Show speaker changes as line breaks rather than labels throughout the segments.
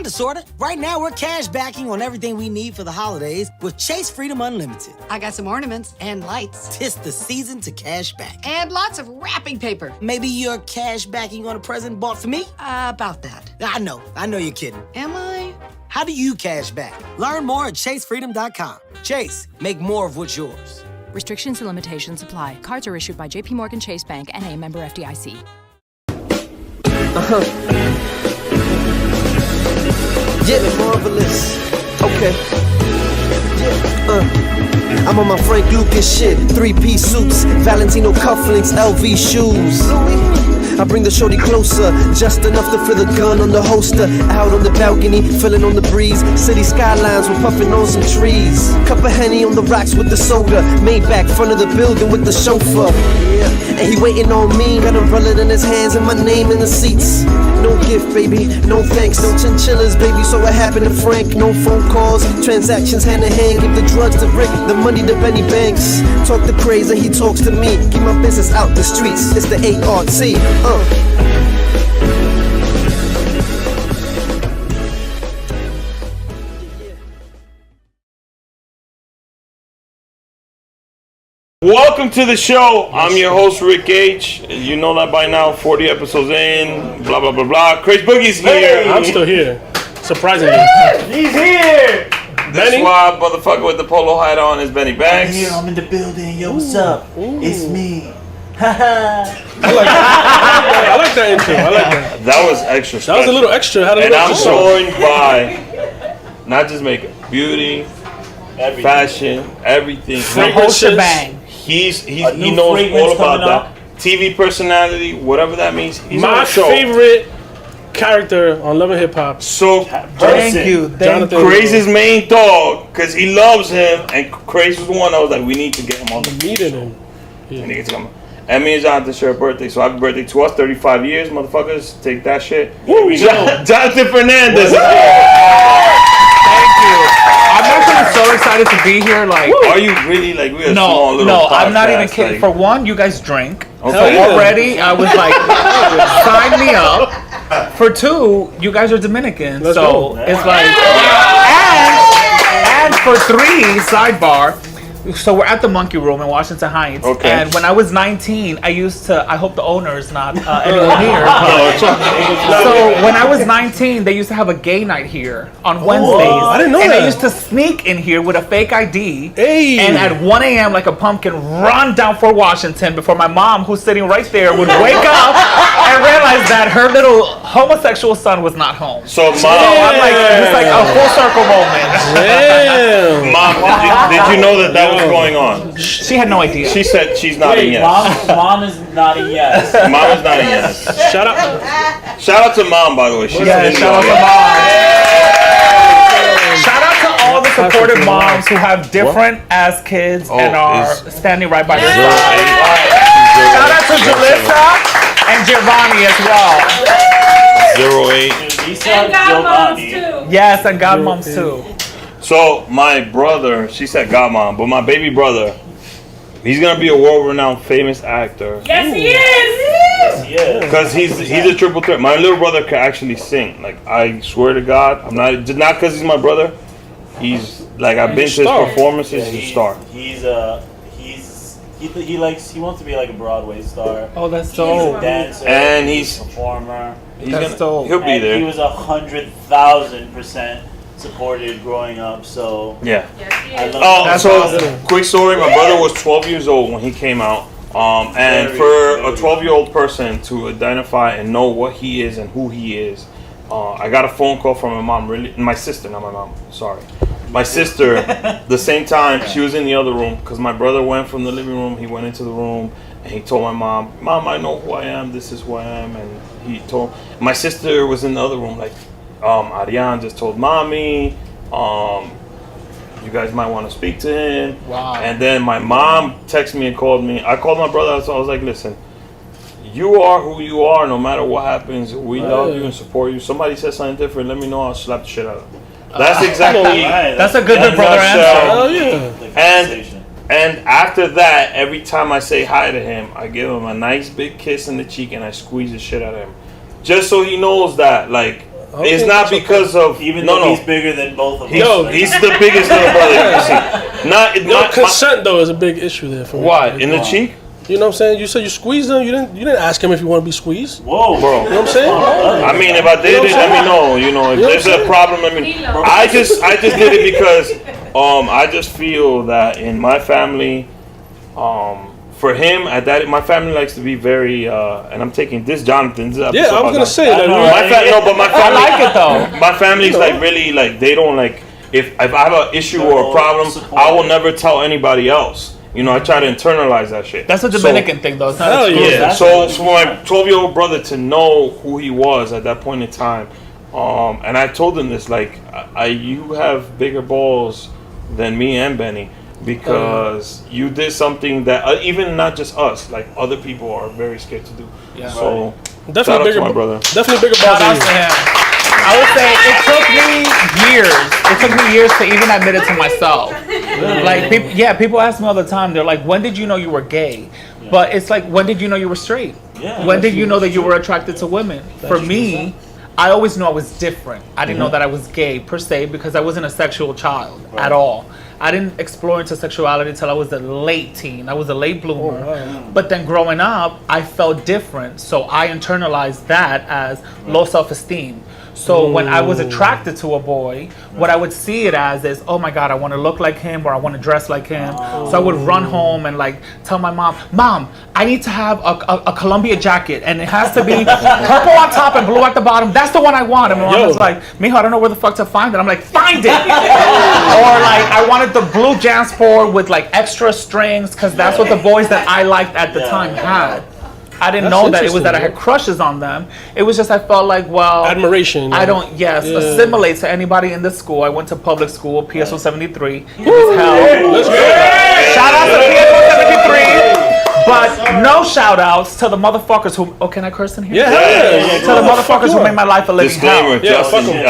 Kinda, sorta. Right now, we're cash backing on everything we need for the holidays with Chase Freedom Unlimited.
I got some ornaments and lights.
'Tis the season to cash back.
And lots of wrapping paper.
Maybe you're cash backing on a present bought for me?
About that.
I know you're kidding.
Am I?
How do you cash back? Learn more at chasefreedom.com. Chase, make more of what's yours.
Restrictions and limitations apply. Cards are issued by JPMorgan Chase Bank, N.A., member FDIC.
Yeah, marvelous. Okay. Yeah, I'm on my Frank Lucas shit. 3-piece suits, Valentino cufflinks, LV shoes. I bring the shorty closer, just enough to feel the gun on the holster. Out on the balcony, feeling on the breeze. City skylines, we're puffing on some trees. Cup of Henny on the rocks with the soda. Maybach, front of the building with the chauffeur. And he waiting on me, got an umbrella in his hands and my name in the seats. No gift, baby, no thanks, no chinchillas, baby. So what happened to Frank? No phone calls, transactions hand in hand. Give the drugs to Rick, the money to Benny Banks. Talk to Craze and he talks to me. Keep my business out the streets. It's the ART.
Welcome to the show. I'm your host, Rick H. You know that by now, 40 episodes in, blah, blah, blah, blah. Craze Boogie's here.
I'm still here. Surprisingly.
He's here. This wild motherfucker with the polo hat on is Benny Banks.
I'm here. I'm in the building. Yo, what's up? It's me.
I like that intro. I like that.
That was extra special.
That was a little extra.
And I'm joined by not just makeup, beauty, fashion, everything.
The whole shebang.
He knows all about that. TV personality, whatever that means. He's
my favorite character on Love and Hip Hop.
So
thank you,
Jonathan.
Craze's main dog, because he loves him, and Craze was the one that was like, we need to get him on the
meeting him.
Yeah. We need to get him. And me and Jonathan share a birthday, so happy birthday to us. 35 years, motherfuckers. Take that shit. Jonathan Fernandez.
Thank you. I'm actually so excited to be here. Like,
are you really like we're a small little podcast?
I'm not even kidding.
Like,
for one, you guys drink.
Okay.
So already, I was like, sign me up. For two, you guys are Dominican,
Let's
so
go.
it's like, and for three, sidebar. So we're at the Monkey Room in Washington Heights, and when I was 19, I hope the owner is not anyone here. So when I was 19, they used to have a gay night here on Wednesdays.
I didn't know
and
that.
I used to sneak in here with a fake ID,
Hey.
and at 1 a.m. like a pumpkin, run down for Washington before my mom, who's sitting right there, would wake up and realize that her little homosexual son was not home.
So mom,
I'm like, it's like a full circle moment.
Damn.
Mom, did you know that was going on?
She had no idea.
She said she's nodding yes.
Mom is nodding yes.
Mom is nodding yes. Shout out to mom, by the way. She's
shout out to mom. Shout out to all the supportive moms who have different ass kids and are standing right by their side. Shout out to Jalissa and Giovanni as well.
08.
And godmoms too.
Yes, and godmoms too.
So my brother, she said godmom, but my baby brother, he's gonna be a world-renowned famous actor.
Yes, he is.
Because he's a triple threat. My little brother can actually sing. Like I swear to God, I'm not because he's my brother. He's like I've been to his performances. He's a star.
He wants to be like a Broadway star.
Oh, that's
so. He's a dancer.
And he's
a performer.
He'll be there.
He was 100,000% supported growing up. So
yeah.
Yes,
Quick story. My brother was 12 years old when he came out. And for a 12-year-old person to identify and know what he is and who he is, I got a phone call from my mom. My sister, not my mom. Sorry. My sister, the same time, she was in the other room because my brother went from the living room. He went into the room and he told my mom, I know who I am. This is who I am. And he told my sister was in the other room, like, Ariane just told mommy, you guys might want to speak to him.
Wow.
And then my mom texted me and called me. I called my brother, so I was like, listen, you are who you are no matter what happens. We love you and support you. Somebody says something different, let me know, I'll slap the shit out of them. That's exactly.
That's a good brother answer.
Hell yeah.
And after that, every time I say hi to him, I give him a nice big kiss in the cheek and I squeeze the shit out of him. Just so he knows that, like, It's not because of
even though he's bigger than both of us.
He's the biggest little brother you see. Not
consent though is a big issue there for me.
Why? In the cheek?
You know what I'm saying? You said you squeezed him. You didn't ask him if you want to be squeezed.
Whoa,
bro.
You know what I'm saying?
I mean, if I did it, let me know. You know, if there's a problem, I mean, I just did it because I just feel that in my family, for him my family likes to be very and I'm taking this Jonathan's episode.
Yeah, I was gonna say that.
But my family,
I like it though.
My family's like really like they don't like if I have an issue or a problem, I will never tell anybody else. You know, I try to internalize that shit.
That's a Dominican thing, though. It's not
yeah. So for my 12-year-old brother to know who he was at that point in time, and I told him this, like, you have bigger balls than me and Benny because you did something that even not just us, like other people are very scared to do. Yeah. So
definitely
shout out
bigger,
to my brother.
Definitely bigger balls than you.
I would say it took me years. It took me years to even admit it to myself. Like, people ask me all the time. They're like, "When did you know you were gay?" But it's like, when did you know you were straight? When did you know that you were attracted to women? For me, I always knew I was different. I didn't know that I was gay per se because I wasn't a sexual child at all. I didn't explore into sexuality until I was a late teen. I was a late bloomer. But then growing up, I felt different. So I internalized that as low self-esteem. So when I was attracted to a boy, what I would see it as is, oh my God, I want to look like him or I want to dress like him. So I would run home and like tell my Mom, I need to have a Columbia jacket and it has to be purple on top and blue at the bottom. That's the one I want. And my mom was like, Mijo, I don't know where the fuck to find it. I'm like, find it. Or like, I wanted the blue JanSport with like extra strings because that's what the boys that I liked at the time had. I didn't know that it was that I had crushes on them. It was just I felt like, well,
admiration.
I don't, assimilate to anybody in this school. I went to public school, PSO 73. It was hell.
Let's go.
Shout out to PSO 73. But no shout outs to the motherfuckers who, can I curse in here?
Yeah.
To the motherfuckers who made my life a living hell.
Disclaimer,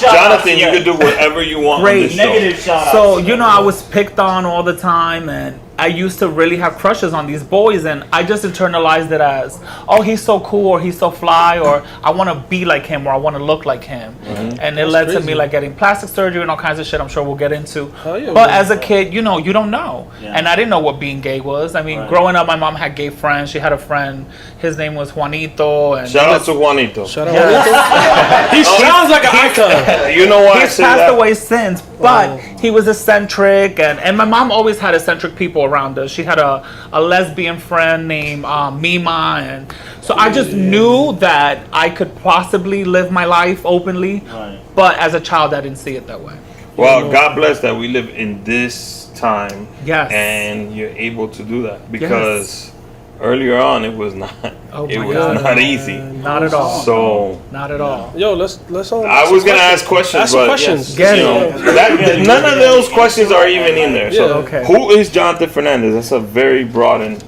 Jonathan, you can do whatever you want on this show.
Negative shout outs.
So, you know, I was picked on all the time and I used to really have crushes on these boys and I just internalized it as, oh, he's so cool or he's so fly or I want to be like him or I want to look like him. And it led to me like getting plastic surgery and all kinds of shit I'm sure we'll get into. But as a kid, you know, you don't know. And I didn't know what being gay was. I mean, growing up, my mom had gay friends. She had a friend. His name was Juanito. And
shout out to Juanito.
Shout out Juanito. He sounds like an icon.
You know why I say that?
He's passed away since, but he was eccentric. And my mom always had eccentric people around us. She had a lesbian friend named Mima. And so I just knew that I could possibly live my life openly. But as a child, I didn't see it that way.
Well, God bless that we live in this time.
Yes.
And you're able to do that because earlier on it was not. Not easy.
Not at all.
So
not at all.
Yo, let's.
I was gonna ask questions,
ask
but
questions.
None of those questions are even in there. So who is Jonathan Fernandez? That's a very broad and.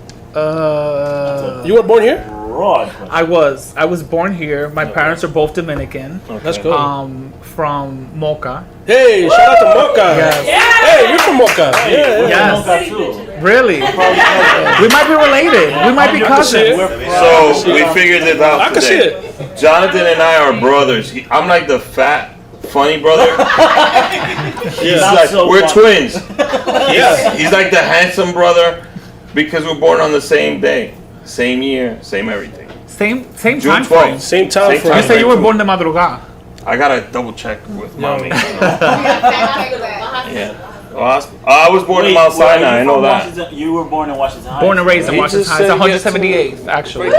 You were born here?
I was born here. My parents are both Dominican.
Let's go.
From Mocha.
Hey, shout out to Mocha.
Yes.
Hey, you're from Mocha.
Yes. Really? We might be related. We might be cousins.
So we figured it out.
I can see it.
Jonathan and I are brothers. I'm like the fat, funny brother. He's like, we're twins. He's like the handsome brother because we're born on the same day, same year, same everything.
Same
June
time frame.
Same time frame.
You say you were born de madrugada.
I gotta double check with mommy. Well, I was born in Mount Sinai. I know that.
You were born in Washington Heights.
Born and raised in Washington Heights. 178th, actually.
You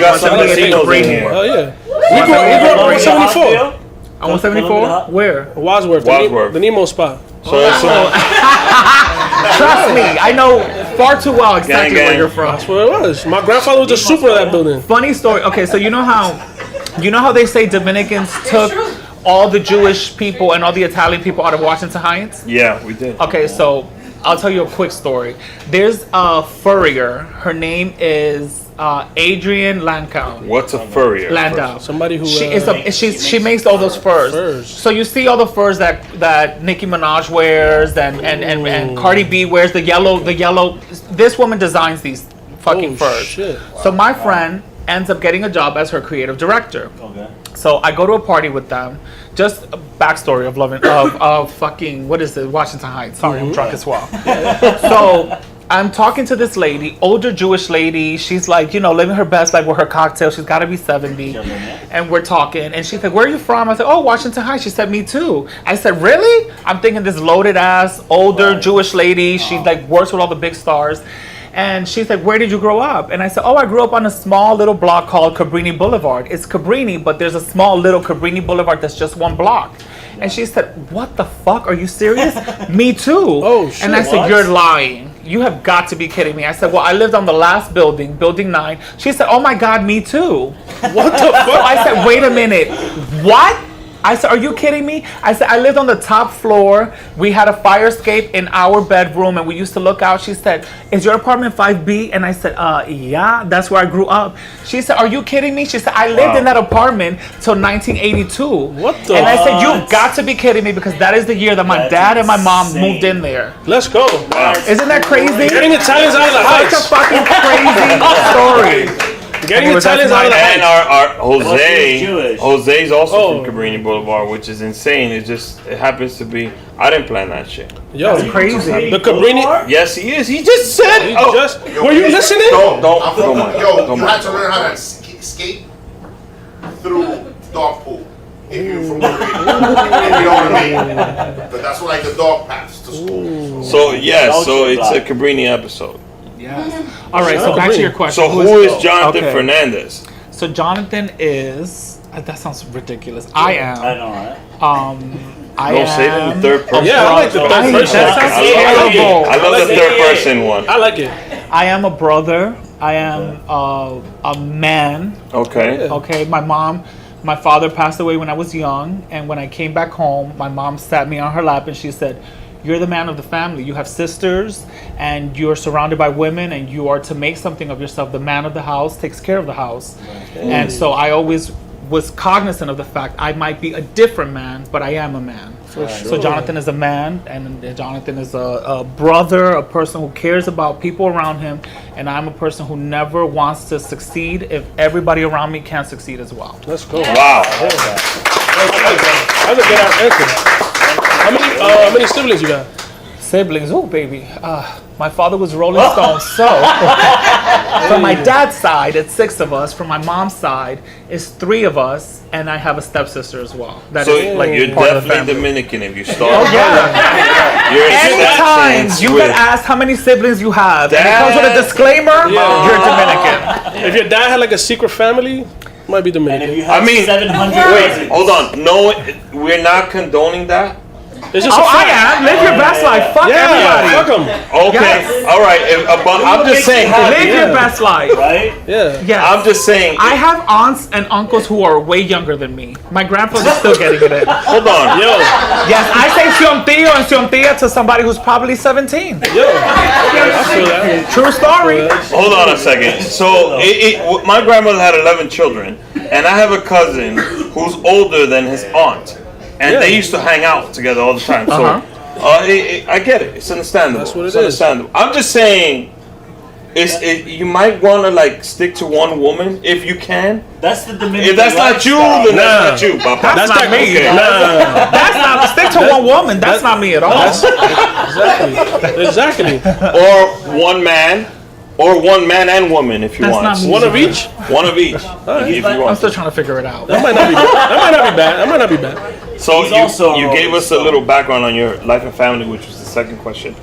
got some Latinos in here.
Oh yeah. We grew up on 174.
On 174? Where?
Wadsworth. The Nemo spot.
So it's
trust me, I know far too well exactly where you're from.
That's where it was. My grandfather was the super of that building.
Funny story. Okay, so you know how they say Dominicans took all the Jewish people and all the Italian people out of Washington Heights?
Yeah, we did.
Okay, so I'll tell you a quick story. There's a furrier. Her name is Adrienne Landau.
What's a furrier?
Landau.
Somebody who
she makes all those furs. So you see all the furs that Nicki Minaj wears and Cardi B wears, the yellow. This woman designs these fucking furs.
Shit.
So my friend ends up getting a job as her creative director.
Okay.
So I go to a party with them. Just a backstory of loving of fucking what is it? Washington Heights. Sorry, I'm drunk as well. So I'm talking to this lady, older Jewish lady. She's like, living her best life with her cocktail. She's got to be 70. And we're talking. And she's like, where are you from? I said, oh, Washington Heights. She said, me too. I said, really? I'm thinking this loaded ass, older Jewish lady. She like works with all the big stars. And she's like, where did you grow up? And I said, oh, I grew up on a small little block called Cabrini Boulevard. It's Cabrini, but there's a small little Cabrini Boulevard that's just one block. And she said, what the fuck? Are you serious? Me too.
Oh, shit.
And I said, you're lying. You have got to be kidding me. I said, well, I lived on the last building, building 9. She said, oh my God, me too.
What the fuck?
So I said, wait a minute. What? I said, are you kidding me? I said, I lived on the top floor. We had a fire escape in our bedroom and we used to look out. She said, is your apartment 5B? And I said, yeah, that's where I grew up. She said, are you kidding me? She said, I lived in that apartment till 1982.
What the?
And I said, you've got to be kidding me because that is the year that my dad and my mom moved in there.
Let's go.
Wow.
Isn't that crazy?
Getting Italians out of the
Such a
house.
fucking crazy story.
Getting Italians out of the house.
And our Jose,
Jewish.
Jose's also from Cabrini Boulevard, which is insane. It happens to be. I didn't plan that shit.
Yo,
That's crazy.
The Cabrini.
Yes, he is. He just said.
Were you listening?
Don't
You had to learn how to skate through dog pool. If you're from Cabrini, you know what I mean. But that's like the dog paths to school.
So it's a Cabrini episode.
All right, so back to your question.
So who is Jonathan Fernandez?
So Jonathan is. That sounds ridiculous. I am.
I know, right?
I
Don't say it in the third person.
Yeah, I like the third person.
That sounds terrible.
I love the third person one.
I like it.
I am a brother. I am a man.
Okay.
Okay. My father passed away when I was young, and when I came back home, my mom sat me on her lap and she said, you're the man of the family. You have sisters and you're surrounded by women and you are to make something of yourself. The man of the house takes care of the house. And so I always was cognizant of the fact I might be a different man, but I am a man.
For sure.
So Jonathan is a man, and Jonathan is a brother, a person who cares about people around him, and I'm a person who never wants to succeed if everybody around me can't succeed as well.
Let's go.
Wow.
That's a good answer. How many siblings you got?
Siblings, oh baby. My father was Rolling Stone, so from my dad's side, it's 6 of us. From my mom's side, it's 3 of us, and I have a stepsister as well. That
So
is like
you're
part of the
definitely
family.
Dominican if you start.
Oh yeah.
You're
Anytime you get asked how many siblings you have, and it comes with a disclaimer, you're Dominican.
If your dad had like a secret family, might be Dominican.
And if you have 700
wait,
cousins.
hold on. No, we're not condoning that.
It's just
I am. Live your best life. Fuck everybody.
Fuck them.
Okay, all right. But I'm just saying.
Live your best life.
Right?
Yeah.
Yes.
I'm just saying.
I have aunts and uncles who are way younger than me. My grandfather's still getting it in.
Hold on.
Yo.
Yes, I say Sion Tío and Sion Tía to somebody who's probably 17.
I feel that.
True story.
Hold on a second. So my grandmother had 11 children, and I have a cousin who's older than his aunt. And they used to hang out together all the time. So I get it. It's understandable.
That's what
it's
it is.
understandable. I'm just saying, you might want to like stick to one woman if you can.
That's the Dominican.
If that's not you, then that's not you, Papa.
That's not me.
Okay.
That's not. Stick to one woman. That's not me at all.
Exactly.
Or one man. Or one man and woman if you
That's
want.
not me.
One of each?
One of each. If you
I'm
want.
still trying to figure it out.
That might not be bad. That might not be bad.
So
He's
you gave us a little background on your life and family, which was the second question.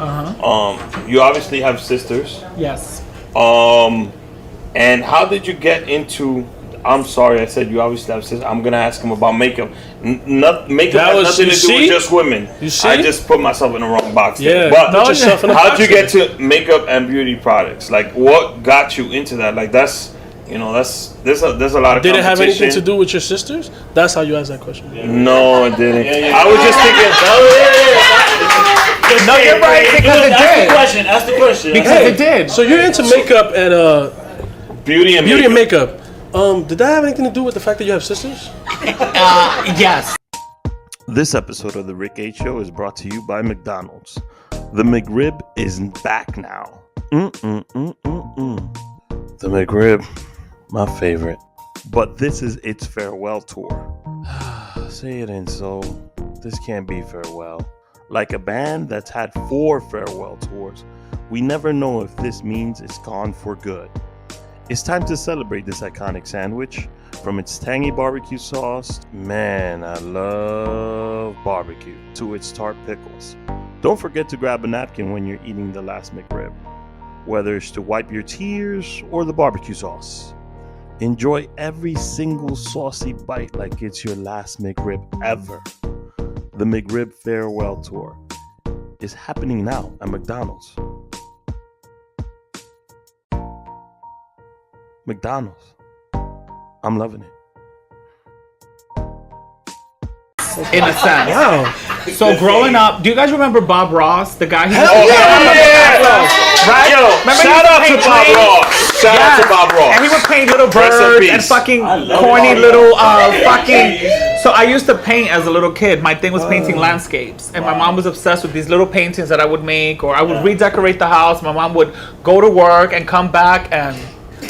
You obviously have sisters.
Yes.
And how did you get into? I'm sorry, I said you obviously have sisters. I'm gonna ask him about makeup. Makeup has nothing to do with just women.
You see?
I just put myself in the wrong box.
Yeah.
There. But
Put yourself in a
how'd
box
you get to makeup and beauty products? Like, what got you into that? Like, there's a lot of.
Did it have anything
competition.
to do with your sisters? That's how you asked that question.
No, it didn't. I was just thinking.
No, you're right because it did.
Ask the question.
Because it did.
So you're into makeup and
Beauty and
makeup. Did that have anything to do with the fact that you have sisters?
Yes.
This episode of The Rick H. Show is brought to you by McDonald's. The McRib is back now. The McRib. My favorite. But this is its farewell tour. Say it ain't so. This can't be farewell. Like a band that's had 4 farewell tours, we never know if this means it's gone for good. It's time to celebrate this iconic sandwich. From its tangy barbecue sauce, man, I love barbecue, to its tart pickles. Don't forget to grab a napkin when you're eating the last McRib, whether it's to wipe your tears or the barbecue sauce. Enjoy every single saucy bite like it's your last McRib ever. The McRib Farewell Tour is happening now at McDonald's. McDonald's. I'm loving it.
In a sense.
Wow.
So growing up, do you guys remember Bob Ross, the guy who? Right?
Yo, shout out to Bob Ross. Shout out to Bob Ross.
And he would paint little birds and fucking corny little fucking. So I used to paint as a little kid. My thing was painting landscapes, and my mom was obsessed with these little paintings that I would make, or I would redecorate the house. My mom would go to work and come back, and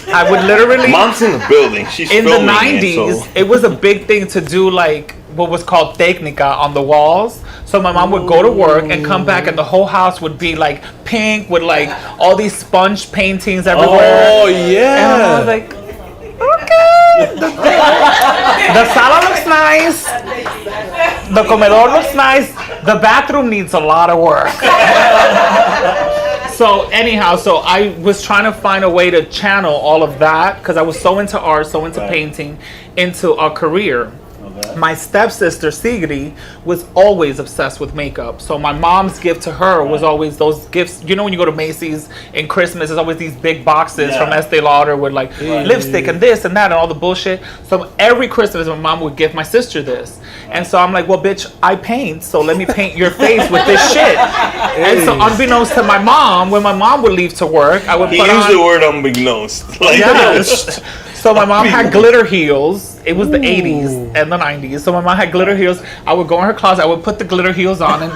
I would literally.
Mom's in the building. She's
in the
filming
90s. It was a big thing to do, like what was called técnica on the walls. So my mom would go to work and come back, and the whole house would be like pink with like all these sponge paintings everywhere.
Oh yeah.
And I was like, okay. The sala looks nice. The comedor looks nice. The bathroom needs a lot of work. So anyhow, so I was trying to find a way to channel all of that because I was so into art, so into painting, into a career. My stepsister Sigrid was always obsessed with makeup. So my mom's gift to her was always those gifts. You know, when you go to Macy's in Christmas, there's always these big boxes from Estee Lauder with like lipstick and this and that and all the bullshit. So every Christmas, my mom would give my sister this. And so I'm like, well, bitch, I paint, so let me paint your face with this shit. And so unbeknownst to my mom, when my mom would leave to work, I would put on...
He used the word unbeknownst. Like,
yes. So my mom had glitter heels. It was the 80s and the 90s. So my mom had glitter heels. I would go in her closet. I would put the glitter heels on and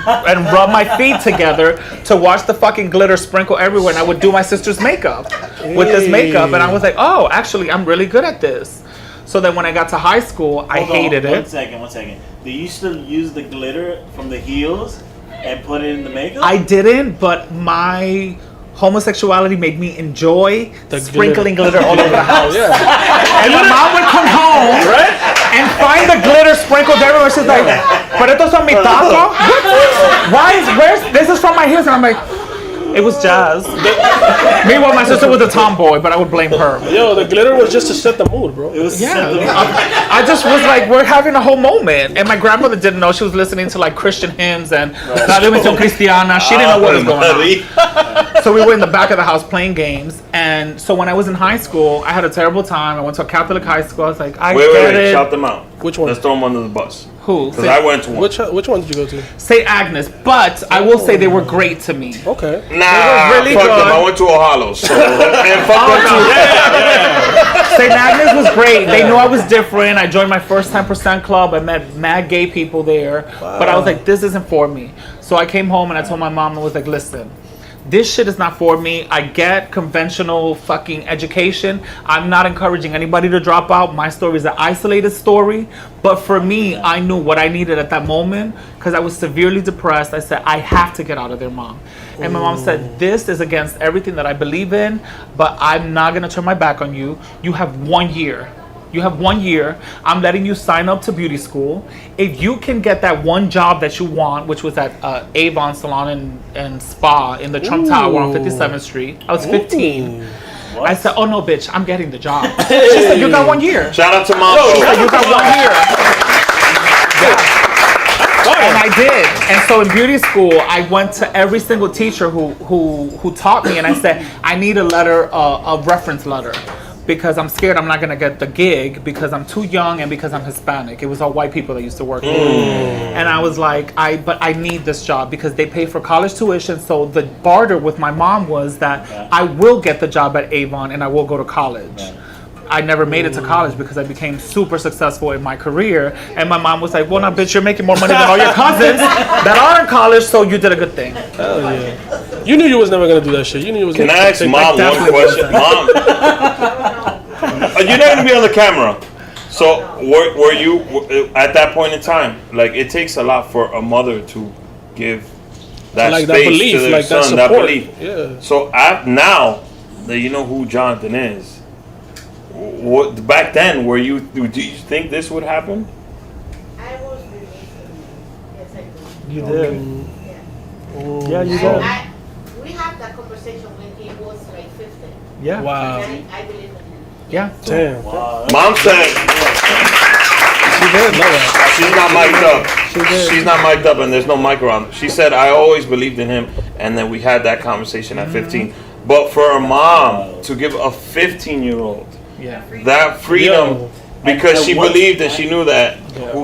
rub my feet together to watch the fucking glitter sprinkle everywhere. And I would do my sister's makeup with this makeup. And I was like, oh, actually, I'm really good at this. So then when I got to high school, I hated it.
One second. Do you still use the glitter from the heels and put it in the makeup?
I didn't, but my homosexuality made me enjoy sprinkling glitter all over the house. And my mom would come home and find the glitter sprinkled everywhere. She's like, "Pero estos son mi taco? Where's this is from my heels?" And I'm like, it was jazz. Meanwhile, my sister was a tomboy, but I would blame her.
Yo, the glitter was just to set the mood, bro.
It was
I just was like, we're having a whole moment. And my grandmother didn't know. She was listening to like Christian hymns and La Dimensión Cristiana. She didn't know what was going on. So we were in the back of the house playing games. And so when I was in high school, I had a terrible time. I went to a Catholic high school. I was like,
Wait, shout them out.
Which one?
Let's throw them under the bus.
Who?
Because I went to one.
Which one did you go to?
St. Agnes. But I will say they were great to me.
Okay.
Nah,
really
fuck
good.
them. I went to Ohio, so and fuck them too.
St. Agnes was great. They knew I was different. I joined my first 10% club. I met mad gay people there. Wow. But I was like, this isn't for me. So I came home and I told my mom, I was like, listen, this shit is not for me. I get conventional fucking education. I'm not encouraging anybody to drop out. My story is an isolated story. But for me, I knew what I needed at that moment because I was severely depressed. I said, I have to get out of there, Mom. And my mom said, this is against everything that I believe in, but I'm not going to turn my back on you. You have 1 year. You have 1 year. I'm letting you sign up to beauty school. If you can get that one job that you want, which was at Avon Salon and Spa in the Trump Tower on 57th Street. I was 15. What? I said, oh no, bitch, I'm getting the job. She said, you got 1 year.
Shout out to Mom.
She said, you got 1 year. Yeah. And I did. And so in beauty school, I went to every single teacher who taught me, and I said, I need a letter, a reference letter. Because I'm scared I'm not going to get the gig because I'm too young and because I'm Hispanic. It was all white people that used to work there. And I was like, but I need this job because they pay for college tuition. So the barter with my mom was that I will get the job at Avon and I will go to college. I never made it to college because I became super successful in my career. And my mom was like, well, now, bitch, you're making more money than all your cousins that are in college, so you did a good thing.
Hell yeah. You knew you was never going to do that shit. You knew you was
Can I ask Mom one question? Mom, you're not gonna be on the camera. So were you at that point in time? Like it takes a lot for a mother to give that space
that belief,
to their
like
son,
that
that belief.
Yeah.
So now that you know who Jonathan is, what back then do you think this would happen?
I was released. Yes, I did.
You did. Yeah, you did.
We had that conversation when he was like 15.
Yeah.
Wow.
And I believe in him.
Yeah.
Damn.
Wow.
Mom said
She did know that.
she's not mic'd up. She's not mic'd up, and there's no mic around. She said I always believed in him, and then we had that conversation at 15. But for a mom to give a 15-year-old that freedom because she believed and she knew that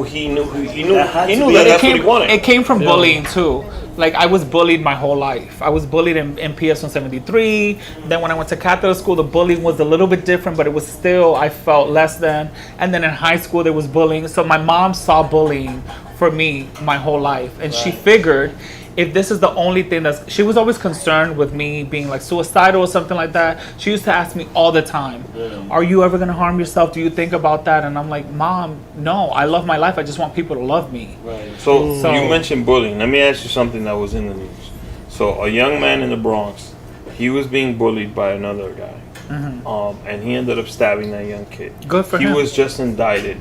he knew that's what he wanted.
It came from bullying too. Like I was bullied my whole life. I was bullied in PS 173. Then when I went to Catholic school, the bullying was a little bit different, but it was still, I felt less than. And then in high school there was bullying. So my mom saw bullying for me my whole life, and she figured if this is the only thing she was always concerned with me being like suicidal or something like that. She used to ask me all the time, are you ever going to harm yourself? Do you think about that? And I'm like, Mom, no, I love my life. I just want people to love me.
Right. So you mentioned bullying. Let me ask you something that was in the news. So a young man in the Bronx, he was being bullied by another guy. And he ended up stabbing that young kid.
Good for him.
He was just indicted.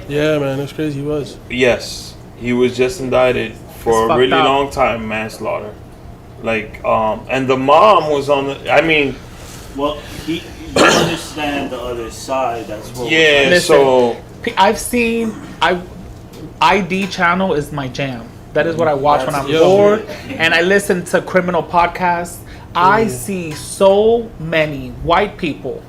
Yeah, man, that's crazy. He was.
Yes, he was just indicted for a really long time, manslaughter. Like, and the mom was on the. I mean,
well, you understand the other side. That's what.
Yeah.
Listen,
So
I've seen. ID channel is my jam. That is what I watch when I'm bored, and I listen to criminal podcasts. I see so many white people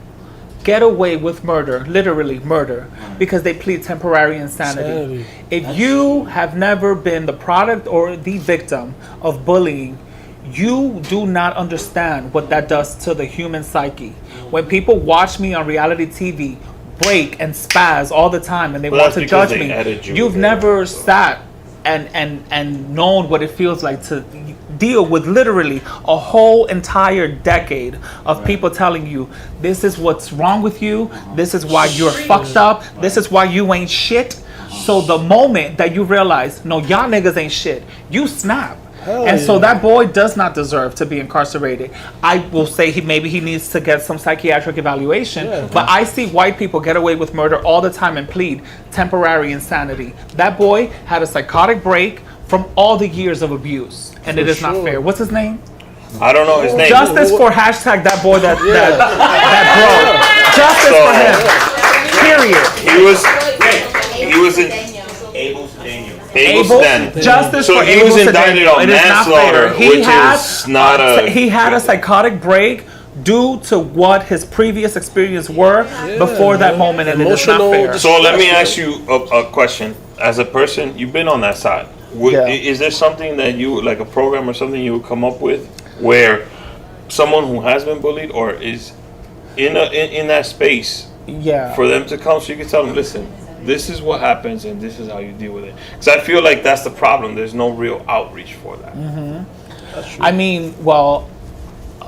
get away with murder, literally murder, because they plead temporary insanity. If you have never been the product or the victim of bullying, you do not understand what that does to the human psyche. When people watch me on reality TV break and spaz all the time and they want to judge me, you've never sat and known what it feels like to deal with literally a whole entire decade of people telling you this is what's wrong with you, this is why you're fucked up, this is why you ain't shit. So the moment that you realize, no, y'all niggas ain't shit, you snap. So that boy does not deserve to be incarcerated. I will say maybe he needs to get some psychiatric evaluation, but I see white people get away with murder all the time and plead temporary insanity. That boy had a psychotic break from all the years of abuse, and it is not fair. What's his name?
I don't know his name.
Justice for hashtag that boy that broke. Justice for him. Period.
He was in Abel
Justice
so
for
he
Abel
was indicted on manslaughter, which is not a.
He had a psychotic break due to what his previous experience were before that moment, and it is not fair.
So let me ask you a question. As a person, you've been on that side. Is there something that you, like a program or something you would come up with where someone who has been bullied or is in that space, for them to come so you can tell them, listen, this is what happens and this is how you deal with it? Because I feel like that's the problem. There's no real outreach for that.
I mean, well,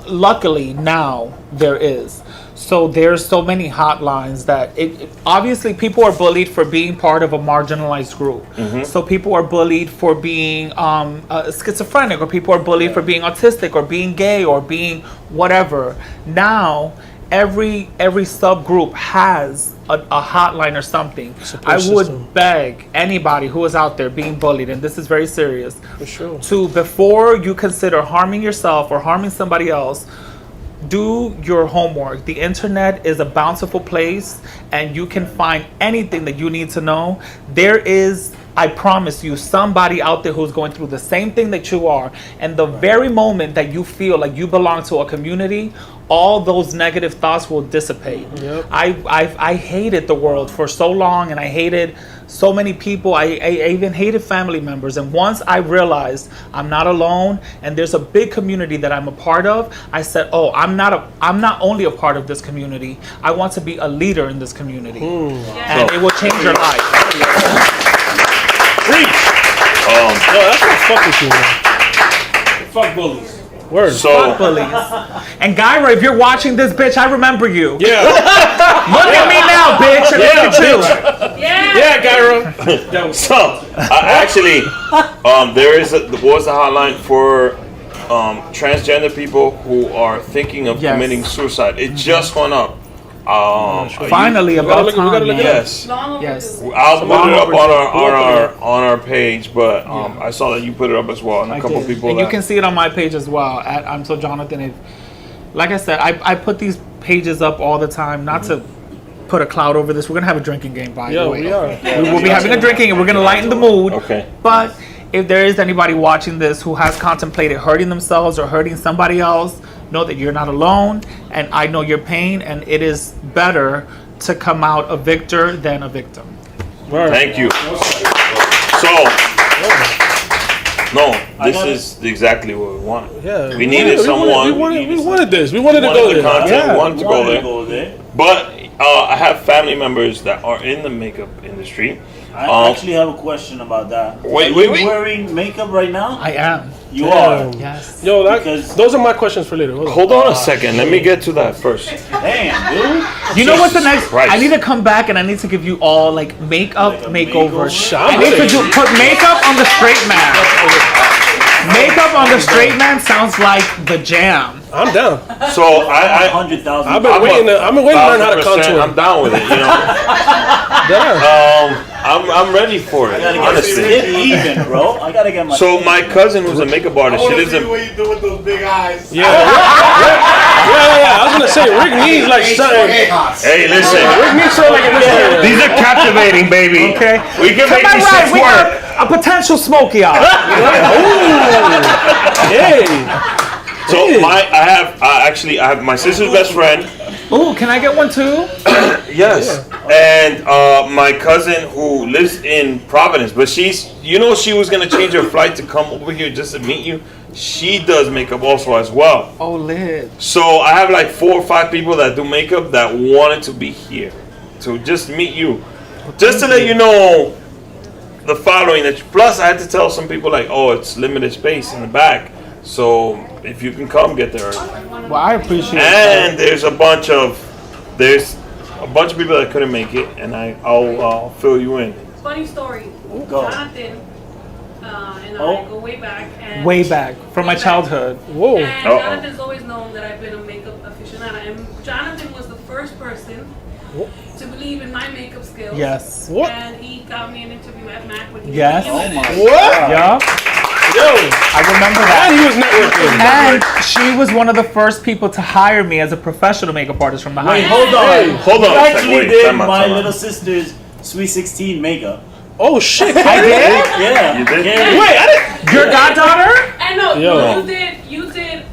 luckily now there is. So there's so many hotlines that obviously people are bullied for being part of a marginalized group. So people are bullied for being schizophrenic, or people are bullied for being autistic or being gay or being whatever. Now every subgroup has a hotline or something. I would beg anybody who is out there being bullied, and this is very serious, to, before you consider harming yourself or harming somebody else, do your homework. The internet is a bountiful place, and you can find anything that you need to know. There is, I promise you, somebody out there who's going through the same thing that you are, and the very moment that you feel like you belong to a community, all those negative thoughts will dissipate. I hated the world for so long, and I hated so many people. I even hated family members. And once I realized I'm not alone and there's a big community that I'm a part of, I said, oh, I'm not only a part of this community, I want to be a leader in this community. And it will change your life.
No, that's not fuck with you, man.
Fuck bullies.
Word.
So,
Bullies. And Gyra, if you're watching this, bitch, I remember you.
Yeah.
Look at me now, bitch. And look at you.
Yeah, Gyra.
so actually, there is was a hotline for transgender people who are thinking of committing suicide. It just went up.
Finally, about time.
Yes.
Yes.
I'll put it up on our page, but I saw that you put it up as well, and a couple people.
And you can see it on my page as well at ImSoJonathan. Like I said, I put these pages up all the time, not to put a cloud over this. We're gonna have a drinking game, by the way.
We are.
We will be having a drinking, and we're gonna lighten the mood.
Okay.
But if there is anybody watching this who has contemplated hurting themselves or hurting somebody else, know that you're not alone, and I know your pain, and it is better to come out a victor than a victim.
Thank you. So, no, this is exactly what we wanted.
Yeah,
we needed someone.
We wanted this. We wanted to go there.
We wanted to go there. But I have family members that are in the makeup industry.
I actually have a question about that.
Wait.
Are you wearing makeup right now?
I am.
You are?
Yes.
Yo, those are my questions for later.
Hold on a second. Let me get to that first.
Damn, dude.
You know what's the next?
Christ.
I need to come back and I need to give you all like makeup makeovers.
makeover?
I need to put makeup on the straight man. Makeup on the straight man sounds like the jam.
I'm down.
So I
100,000.
I've been waiting to learn how to contour.
I'm down with it. You know. I'm ready for it. Honestly.
Get even, bro. I gotta get my.
So my cousin, who's a makeup artist, she lives in.
What you do with those big eyes?
Yeah. I was gonna say Rick needs like something.
Hey, listen.
Rick needs something like this.
These are captivating, baby.
Okay.
We can make these things
We
work.
got a potential smoky eye.
Hey.
So I have my sister's best friend.
Ooh, can I get one too?
Yes. And my cousin who lives in Providence, but she was gonna change her flight to come over here just to meet you. She does makeup also as well.
Oh, lit.
So I have like 4 or 5 people that do makeup that wanted to be here to just meet you, just to let you know the following. Plus, I had to tell some people like, oh, it's limited space in the back, so if you can come, get there.
Well, I appreciate it.
And there's a bunch of people that couldn't make it, and I'll fill you in.
Funny story.
Go.
Jonathan and I go way back. And
Way back from my childhood.
Whoa.
And Jonathan's always known that I've been a makeup aficionada, and Jonathan was the first person to believe in my makeup skills.
Yes.
What?
And he got me an interview at Mac when he
Yes.
was
Oh my
What?
Yeah.
Yo.
I remember that.
And he was networking.
And she was one of the first people to hire me as a professional makeup artist from the high
Wait,
school.
hold on.
Hold on
You
a second,
actually
wait,
did
time out,
my
time out.
little sister's Sweet 16 makeup.
Oh shit.
I did?
Yeah.
You did?
Gary.
Wait, I didn't.
Your goddaughter?
And no,
Yo.
you did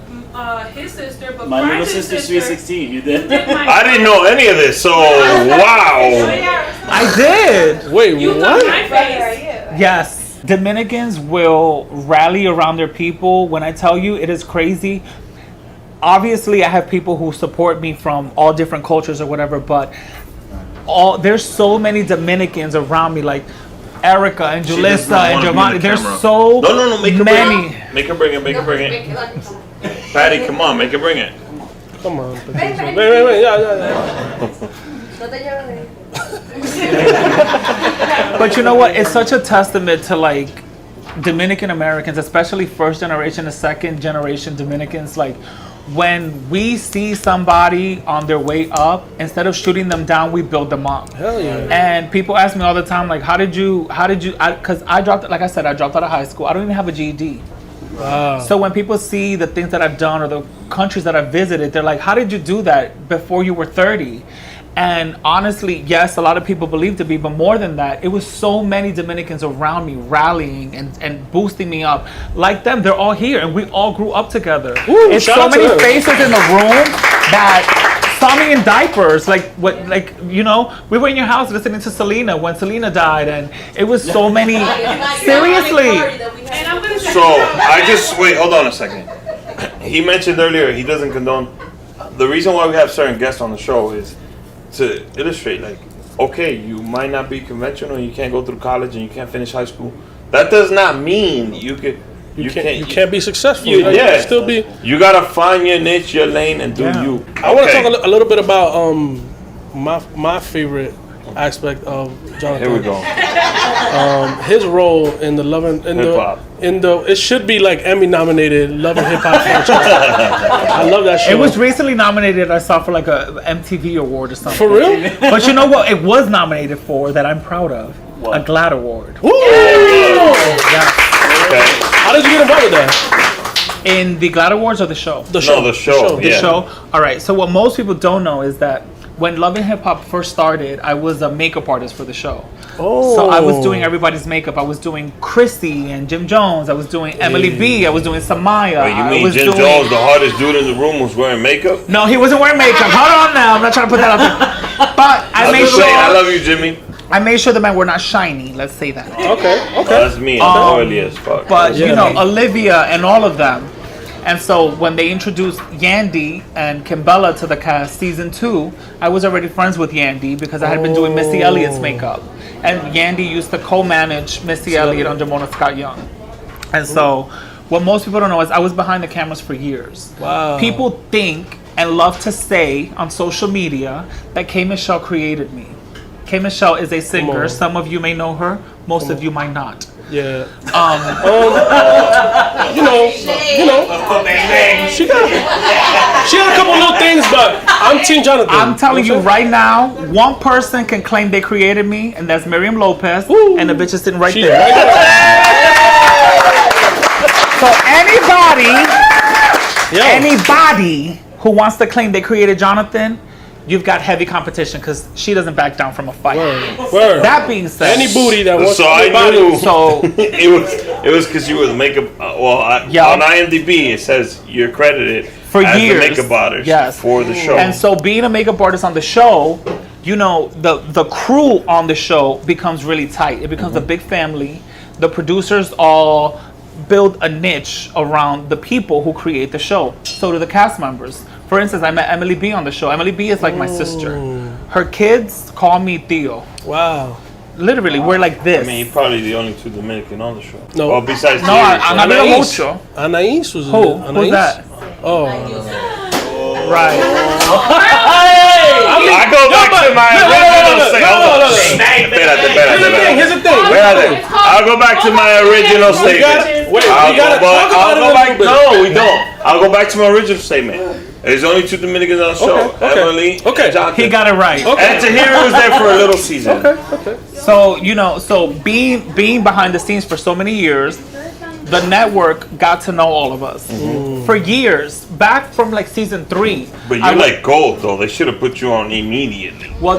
his sister, but
My little
Brian's
sister's Sweet 16. You did.
I didn't know any of this, so wow.
I did.
Wait,
You
what?
got my face.
Yes. Dominicans will rally around their people. When I tell you, it is crazy. Obviously, I have people who support me from all different cultures or whatever, but there's so many Dominicans around me, like Erica and Julissa and Giovanni. There's so
No, make her
many.
bring it. Make her bring it. Patty, come on, make her bring it.
Come on. Wait. Yeah.
But you know what? It's such a testament to like Dominican Americans, especially first generation and second generation Dominicans. Like when we see somebody on their way up, instead of shooting them down, we build them up.
Hell yeah.
And people ask me all the time, like, how did you, because I dropped out of high school. I don't even have a GED.
Wow.
So when people see the things that I've done or the countries that I've visited, they're like, how did you do that before you were 30? And honestly, yes, a lot of people believed it, but more than that, it was so many Dominicans around me rallying and boosting me up. Like them, they're all here, and we all grew up together.
Ooh,
it's
shout
so
out to
many
them.
faces in the room that saw me in diapers. We were in your house listening to Selena when Selena died, and it was so many. Seriously.
And I'm gonna say
So wait, hold on a second. He mentioned earlier he doesn't condone. The reason why we have certain guests on the show is to illustrate, like, okay, you might not be conventional, you can't go through college and you can't finish high school. That does not mean you could.
you can't be successful.
You
still be.
You gotta find your niche, your lane, and do you.
I want to talk a little bit about my favorite aspect of Jonathan.
Here we go.
His role in the it should be like Emmy nominated Love and Hip Hop franchise. I love that show.
It was recently nominated, I saw, for like a MTV award or something.
For real?
But you know what it was nominated for that I'm proud of? What? A GLAAD award.
Woo!
Yeah.
Okay.
How did you get involved with that?
In the GLAAD awards or the show?
The show.
The show. All right. So what most people don't know is that when Love and Hip Hop first started, I was a makeup artist for the show.
Oh.
So I was doing everybody's makeup. I was doing Chrissy and Jim Jones. I was doing Emily B. I was doing Samaya.
Wait, you mean Jim Jones, the hardest dude in the room, was wearing makeup?
No, he wasn't wearing makeup. Hold on now. I'm not trying to put that out there. But I made sure.
I love you, Jimmy.
I made sure the men were not shiny. Let's say that.
Okay.
That's me. I'm oily as fuck.
But you know, Olivia and all of them. And so when they introduced Yandy and Kimbella to the cast, season 2, I was already friends with Yandy because I had been doing Missy Elliott's makeup. And Yandy used to co-manage Missy Elliott under Mona Scott Young. And so what most people don't know is I was behind the cameras for years.
Wow.
People think and love to say on social media that K. Michelle created me. K. Michelle is a singer. Some of you may know her. Most of you might not.
Yeah.
You know.
She got a couple little things, but I'm Team Jonathan.
I'm telling you right now, one person can claim they created me, and that's Miriam Lopez, and the bitch is sitting right there. So anybody who wants to claim they created Jonathan, you've got heavy competition because she doesn't back down from a fight.
Word.
That being said,
any booty that wants
so I knew.
So
it was because you were the makeup. On IMDb it says you're credited
for
as
years
the makeup artist for the show.
And so being a makeup artist on the show, you know, the crew on the show becomes really tight. It becomes a big family. The producers all build a niche around the people who create the show. So do the cast members. For instance, I met Emily B on the show. Emily B is like my sister. Her kids call me Theo.
Wow.
Literally, we're like this.
I mean, you're probably the only two Dominican on the show.
No.
Well, besides
no, Anais mucho.
Anais was
Who? Who's that?
Oh.
Right.
I go back to my original statement.
Here's the thing.
I'll go back to my original statement. No, we don't. I'll go back to my original statement. There's only two Dominicans on the show. Emily and Jonathan.
He got it right.
And Tahiri was there for a little season.
So, you know, being behind the scenes for so many years, the network got to know all of us. For years, back from like season 3.
But you're like gold though. They should have put you on immediately.
Well,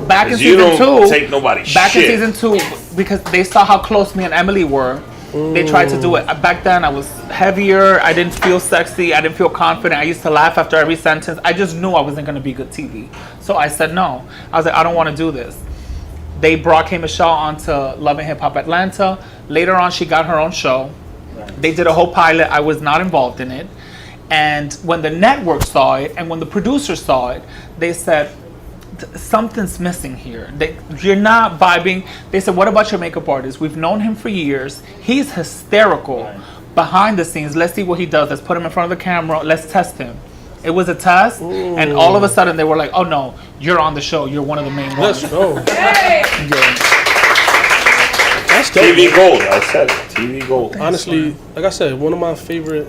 back in
you
season
don't
2,
take nobody's
back
shit.
in season 2, because they saw how close me and Emily were. They tried to do it. Back then, I was heavier. I didn't feel sexy. I didn't feel confident. I used to laugh after every sentence. I just knew I wasn't going to be good TV. So I said no. I was like, I don't want to do this. They brought K. Michelle onto Love and Hip Hop Atlanta. Later on, she got her own show. They did a whole pilot. I was not involved in it. And when the network saw it and when the producers saw it, they said, something's missing here. You're not vibing. They said, what about your makeup artist? We've known him for years. He's hysterical behind the scenes. Let's see what he does. Let's put him in front of the camera. Let's test him. It was a test. And all of a sudden they were like, oh no, you're on the show. You're one of the main ones.
Let's go.
That's TV gold. I said it. TV gold.
Honestly, like I said, one of my favorite.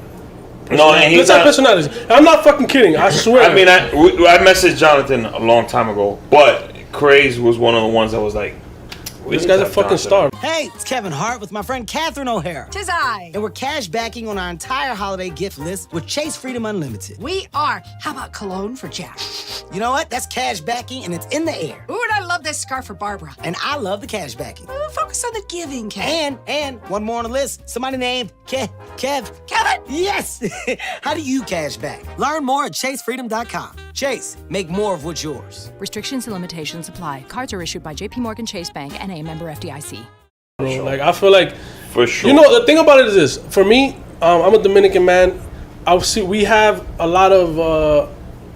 No, and he's not
personalities. I'm not fucking kidding. I swear.
I mean, I messaged Jonathan a long time ago, but Craze was one of the ones that was like,
this guy's a fucking star.
Hey, it's Kevin Hart with my friend Catherine O'Hara.
Tis I.
And we're cash backing on our entire holiday gift list with Chase Freedom Unlimited.
We are. How about cologne for Jack?
You know what? That's cash backing and it's in the air.
Ooh, and I love this scarf for Barbara.
And I love the cash backing.
Ooh, focus on the giving, Kev.
And one more on the list. Somebody named Kev.
Kevin!
Yes! How do you cash back? Learn more at chasefreedom.com. Chase, make more of what's yours.
Restrictions and limitations apply. Cards are issued by JPMorgan Chase Bank and a member FDIC.
Like, I feel like,
for sure.
You know, the thing about it is this. For me, I'm a Dominican man. We have a lot of,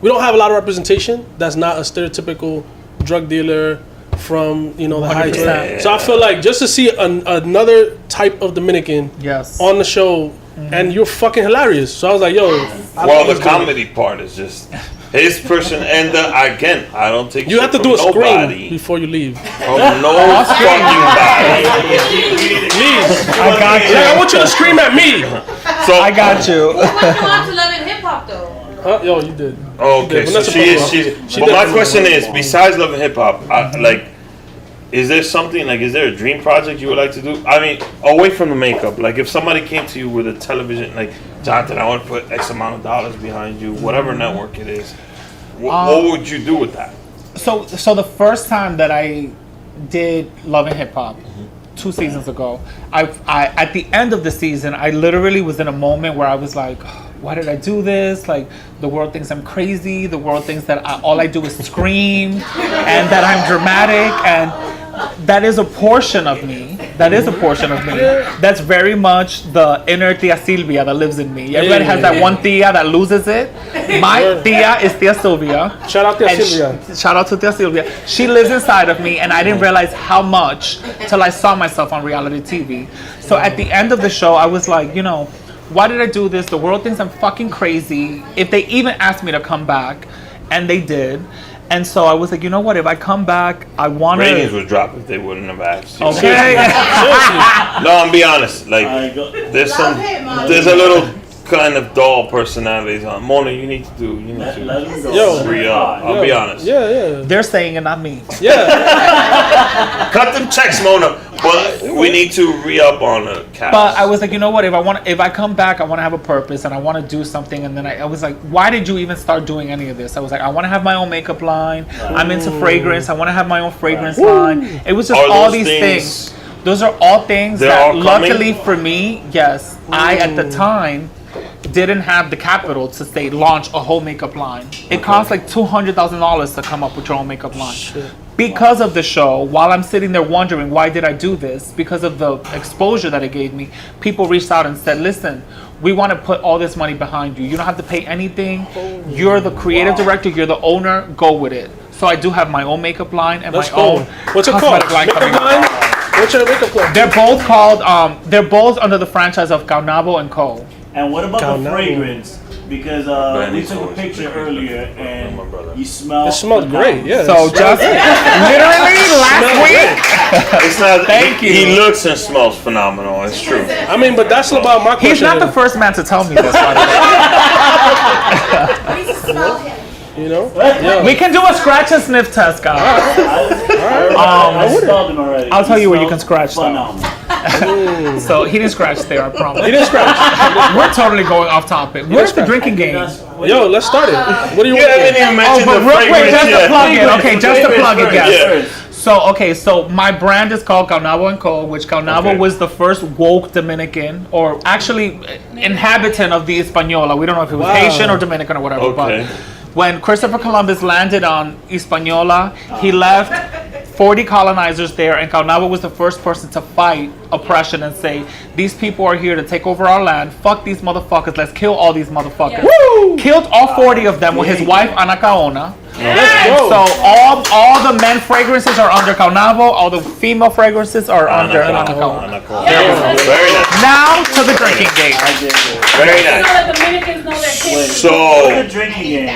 we don't have a lot of representation that's not a stereotypical drug dealer, from the high
100%.
So I feel like just to see another type of Dominican on the show, and you're fucking hilarious. So I was like, yo.
Well, the comedy part is just his person, and again, I don't think
you have to do a scream before you leave.
Oh, no fucking body.
Please,
I got you.
I want you to scream at me.
So
I got you.
Who wants to watch Love and Hip Hop though?
Yo, you did.
Okay,
you did.
so she's. But my question is, besides Love and Hip Hop, like, is there something is there a dream project you would like to do? I mean, away from the makeup, like if somebody came to you with a television, like, Jonathan, I want to put X amount of dollars behind you, whatever network it is, what would you do with that?
So the first time that I did Love and Hip Hop, 2 seasons ago, I at the end of the season, I literally was in a moment where I was like, why did I do this? Like, the world thinks I'm crazy. The world thinks that all I do is scream and that I'm dramatic. And that is a portion of me. That's very much the inner Tia Silvia that lives in me. Everybody has that one Tia that loses it. My Tia is Tia Silvia.
Shout out Tia Silvia.
Shout out to Tia Silvia. She lives inside of me, and I didn't realize how much till I saw myself on reality TV. So at the end of the show, I was like, why did I do this? The world thinks I'm fucking crazy. If they even asked me to come back, and they did. And so I was like, you know what? If I come back, I want to.
Ratings would drop if they wouldn't have asked. You.
Okay.
No, I'm be honest. Like, there's a little kind of dull personalities on. Mona, you need to re-up. I'll be honest.
Yeah.
They're saying it, not me.
Yeah.
Cut them checks, Mona. But we need to re-up on the cast.
But I was like, you know what? If I come back, I want to have a purpose and I want to do something. And then I was like, why did you even start doing any of this? I was like, I want to have my own makeup line. I'm into fragrance. I want to have my own fragrance line. It was just all these things. Those are all things that, luckily for me, yes, I at the time didn't have the capital to say launch a whole makeup line. It costs like $200,000 to come up with your own makeup line.
Shit.
Because of the show, while I'm sitting there wondering why did I do this, because of the exposure that it gave me, people reached out and said, listen, we want to put all this money behind you. You don't have to pay anything. You're the creative director. You're the owner. Go with it. So I do have my own makeup line and my own
What's it called?
line coming up.
What's your makeup line?
They're both called, they're both under the franchise of Caunabo & Co.
And what about the fragrance? Because we took a picture earlier and you smell.
It smelled great, yeah.
So just literally last week.
It's not.
Thank you.
He looks and smells phenomenal. It's true.
I mean, but that's about my question.
He's not the first man to tell me this.
Yeah.
We can do a scratch and sniff test, guys.
I smelled him already.
I'll tell you where you can scratch them. So he didn't scratch there, I promise.
He didn't scratch.
We're totally going off topic. Where's the drinking game?
Yo, let's start it. What do you want?
haven't even mentioned
but
the
real quick,
fragrance
just to
yet.
plug it. Okay, just to plug it, guys.
Yeah.
So my brand is called Caunabo & Co., which Caunabo was the first woke Dominican, or actually inhabitant of the Hispaniola. We don't know if it was Haitian or Dominican or whatever, but when Christopher Columbus landed on Hispaniola, he left 40 colonizers there, and Caunabo was the first person to fight oppression and say, these people are here to take over our land. Fuck these motherfuckers. Let's kill all these motherfuckers. Woo! Killed all 40 of them with his wife, Ana Caona. And so all the men fragrances are under Caunabo, all the female fragrances are under Ana Caona.
Very nice.
Now to the drinking game.
Very nice.
So the Dominicans know their kids.
So,
The drinking game.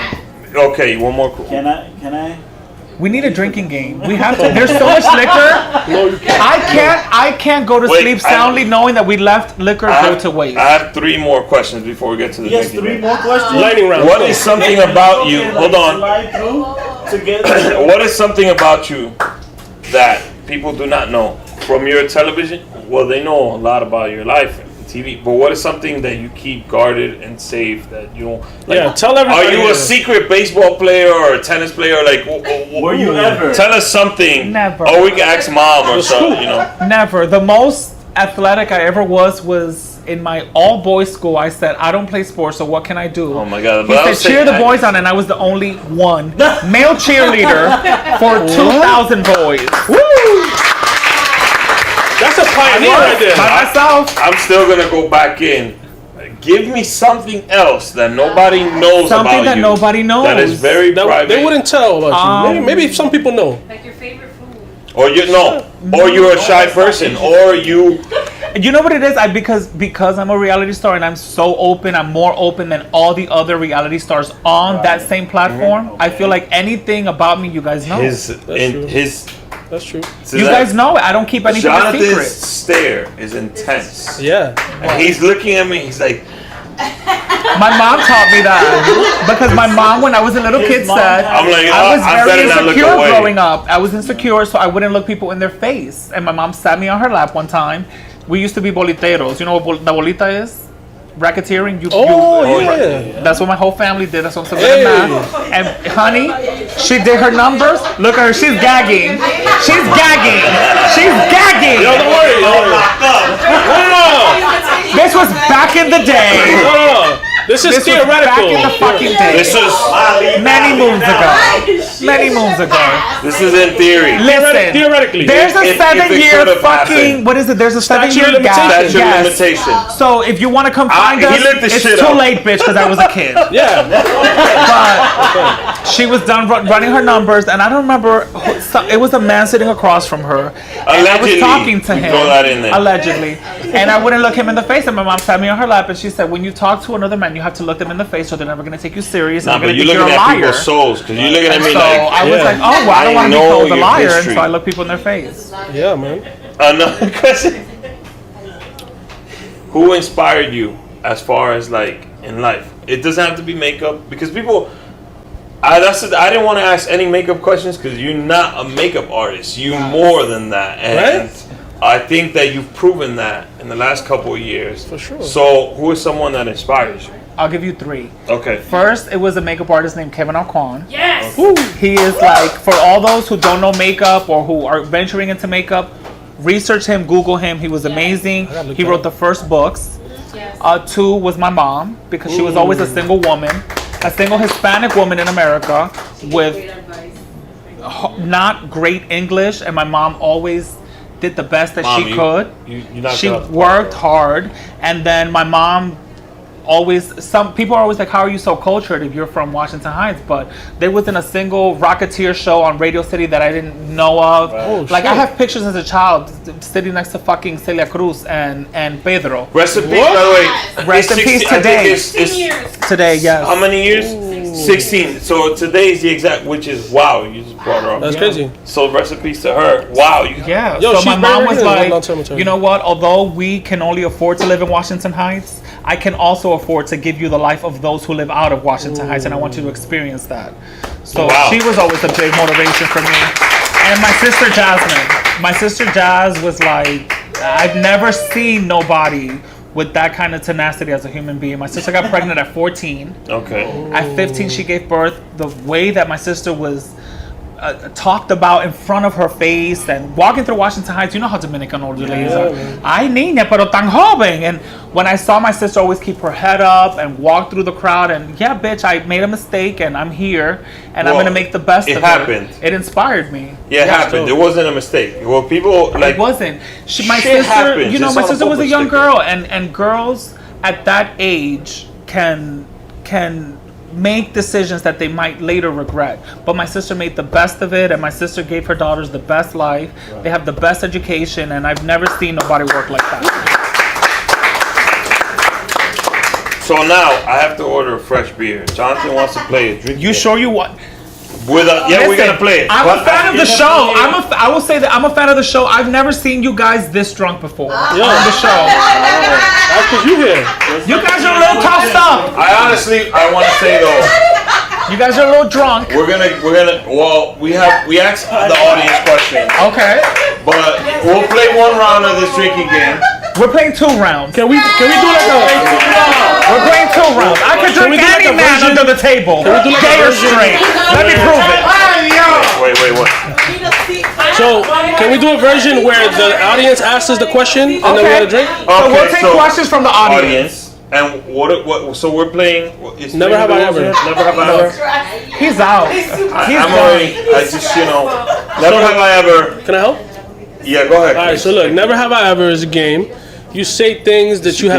okay, one more.
Can I?
We need a drinking game. We have to. There's so much liquor. I can't go to sleep soundly knowing that we left liquor go to waste.
I have 3 more questions before we get to the
Yes,
drinking
3
game.
more questions.
Lightning round.
What is something about you? Hold on.
Slide through to get.
What is something about you that people do not know from your television? Well, they know a lot about your life and TV, but what is something that you keep guarded and safe that you don't? Like,
tell everybody.
Are you a secret baseball player or a tennis player? Like,
Were you ever?
Tell us something.
Never.
Or we can ask mom or something.
Never. The most athletic I ever was in my all-boys school. I said, I don't play sports, so what can I do?
Oh my God.
He said, cheer the boys on, and I was the only one male cheerleader for 2,000 boys. Woo!
That's a pioneer right there.
By myself.
I'm still going to go back in. Give me something else that nobody knows about you.
Something that nobody knows.
That is very private.
They wouldn't tell about you. Maybe some people know.
Like your favorite food.
Or you're a shy person, or you.
You know what it is? Because I'm a reality star and I'm so open. I'm more open than all the other reality stars on that same platform. I feel like anything about me, you guys know.
That's true.
You guys know it. I don't keep anything a secret.
Jonathan's stare is intense.
Yeah.
And he's looking at me. He's like.
My mom taught me that because my mom, when I was a little kid, said I was very insecure growing up. I was insecure, so I wouldn't look people in their face. And my mom sat me on her lap one time. We used to be boliteros. You know what the bolita is? Racketeering.
Yeah.
That's what my whole family did. That's what I'm saying. And honey, she did her numbers. Look at her. She's gagging. She's gagging. She's gagging.
Yo, don't worry.
This was back in the day.
This is theoretical.
Back in the fucking day.
This is
many moons ago. Many moons ago.
This is in theory.
Listen,
theoretically.
There's a 7-year fucking. What is it? There's a 7-year gap.
Statute of limitation.
So if you want to come find us, it's too late, bitch, because I was a kid.
Yeah.
But she was done running her numbers, and I don't remember. It was a man sitting across from her. And I was talking to him.
Throw that in there.
Allegedly. And I wouldn't look him in the face, and my mom sat me on her lap, and she said, when you talk to another man, you have to look them in the face, or they're never going to take you serious.
Nah,
and
but
you're
you're
looking
at
liar.
people's souls, because you're looking at me
so
like.
I was like, oh, well, I don't want to be called a liar, and
history.
so I look people in their face.
Yeah, man.
Another question. Who inspired you as far as like in life? It doesn't have to be makeup, because people. I didn't want to ask any makeup questions because you're not a makeup artist. You're more than that, and I think that you've proven that in the last couple of years.
For sure.
So, who is someone that inspires you?
I'll give you 3.
Okay.
First, it was a makeup artist named Kevin Alquan.
Yes.
He is like, for all those who don't know makeup or who are venturing into makeup, research him, Google him. He was amazing. He wrote the first books. 2 was my mom, because she was always a single woman, a single Hispanic woman in America with not great English, and my mom always did the best that she could. She worked hard, and then my mom some people are always like, how are you so cultured if you're from Washington Heights? But there wasn't a single Rocketeer show on Radio City that I didn't know of. I have pictures as a child sitting next to fucking Celia Cruz and Pedro.
Rest in peace, by the way.
Rest in peace today.
16 years.
Today, yes.
How many years? 16. So today is the exact, which is wow. You just brought her up.
That's crazy.
So rest in peace to her. Wow.
So my mom was like, you know what? Although we can only afford to live in Washington Heights, I can also afford to give you the life of those who live out of Washington Heights, and I want you to experience that. So she was always a big motivation for me. And my sister Jasmine. My sister Jazz was like, I've never seen nobody with that kind of tenacity as a human being. My sister got pregnant at 14.
Okay.
At 15, she gave birth. The way that my sister was talked about in front of her face and walking through Washington Heights, you know how Dominican older ladies are. Ay, niña, pero tan joven. And when I saw my sister always keep her head up and walk through the crowd, and yeah, bitch, I made a mistake and I'm here and I'm gonna make the best of it.
It happened.
It inspired me.
Yeah, it happened. It wasn't a mistake. Well, people like.
It wasn't. My
shit
sister,
happens.
you know,
It's
my
on a
sister was a
bumper
young
sticker.
girl, and girls at that age can make decisions that they might later regret. But my sister made the best of it, and my sister gave her daughters the best life. Right. They have the best education, and I've never seen nobody work like that.
So now I have to order a fresh beer. Jonathan wants to play it.
You sure you want?
Yeah, we're gonna play it.
I'm a fan of the show. I will say that I'm a fan of the show. I've never seen you guys this drunk before on the show.
That's because you here.
You guys are a little tossed up.
I want to say though,
you guys are a little drunk.
We're gonna. Well, we asked the audience questions.
Okay.
But we'll play one round of this drinking game.
We're playing 2 rounds.
Can we do like a?
We're playing 2 rounds. I could drink any
like
man under the table.
Can we do like
Gay or
a
straight. Let me prove it.
Wait, what?
So, can we do a version where the audience asks us the question and then we gotta drink?
So we'll take questions from the audience.
And what? So we're playing.
Never have I ever.
Never have I ever.
He's out.
I'm already. I just Never have I ever.
Can I help?
Yeah, go ahead.
All right. So look, never have I ever is a game. You say things that you